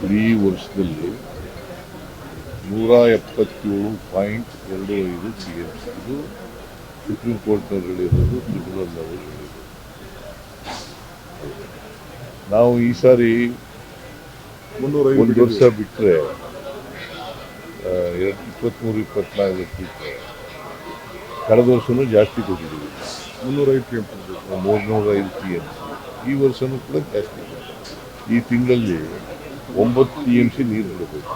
ಇಡೀ ವರ್ಷದಲ್ಲಿ 177.25 TMC. ಇದು ಸುಪ್ರೀಂ ಕೋರ್ಟ್ನವ್ರು ಹೇಳಿರೋದು, ಟ್ರಿಬ್ಯುನಲ್ನವರು ಹೇಳಿರೋದು. ನಾವು ಈ ಸಾರಿ 1 ವರ್ಷ ಬಿಟ್ಟರೆ 23-24 ಬಿಟ್ಟರೆ ಕಳೆದ ವರ್ಷನೂ ಜಾಸ್ತಿ ಕೊಟ್ಟಿದ್ದೀವಿ, 305 TMC. ಈ ವರ್ಷನೂ ಕೂಡ ಜಾಸ್ತಿ. ಈ ತಿಂಗಳಲ್ಲಿ 9 TMC ನೀರು ಬಿಡಬೇಕು.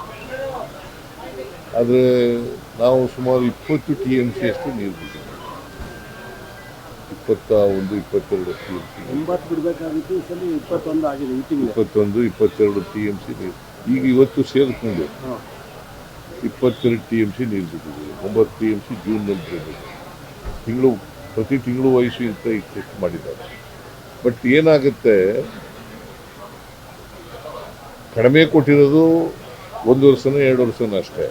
ಆದರೆ ನಾವು ಸುಮಾರು 20 TMC ಅಷ್ಟು ನೀರು ಬಿಟ್ಟಿದ್ದೀವಿ. 21-22 TMC. 9 ಬಿಡಬೇಕಾಗಿತ್ತು, ಈ ಸಲ 21 ಆಗಿದೆ. ಈ ತಿಂಗಳು 21-22 TMC ನೀರು. ಈಗ ಇವತ್ತು ಸೇರಿಸ್ಕೊಂಡು 22 TMC ನೀರು ಬಿಟ್ಟಿದ್ದೀವಿ. 9 TMC ಜೂನ್ನಲ್ಲಿ ಬಿಡಬೇಕು. ಪ್ರತಿ ತಿಂಗಳು ವಯಸ್ಸು ಅಂತ ಟೆಸ್ಟ್ ಮಾಡಿದ್ದಾರೆ. ಬಟ್ ಏನಾಗುತ್ತೆ, ಕಡಿಮೆ ಕೊಟ್ಟಿರೋದು 1 ವರ್ಷನೋ 2 ವರ್ಷನೋ ಅಷ್ಟೇ,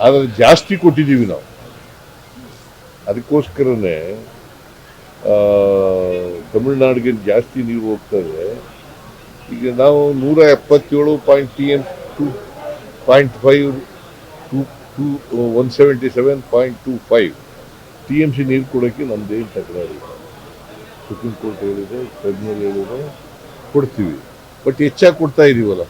ಆದರೆ ಜಾಸ್ತಿ ಕೊಟ್ಟಿದ್ದೀವಿ ನಾವು. ಅದಕ್ಕೋಸ್ಕರನೇ ತಮಿಳ್ನಾಡಿಗೆ ಜಾಸ್ತಿ ನೀರು ಹೋಗ್ತದೆ. ಈಗ ನಾವು 177.5 177.25 TMC ನೀರು ಕೊಡೋಕ್ಕೆ ನಮ್ಮದೇನು ತಕರಾರು. ಸುಪ್ರೀಂ ಕೋರ್ಟ್ ಹೇಳಿದೆ, ಟ್ರಿಬ್ಯುನಲ್ ಹೇಳಿದೆ, ಕೊಡ್ತೀವಿ. ಬಟ್ ಹೆಚ್ಚಾಗಿ ಕೊಡ್ತಾ ಇದ್ದೀವಲ್ಲ.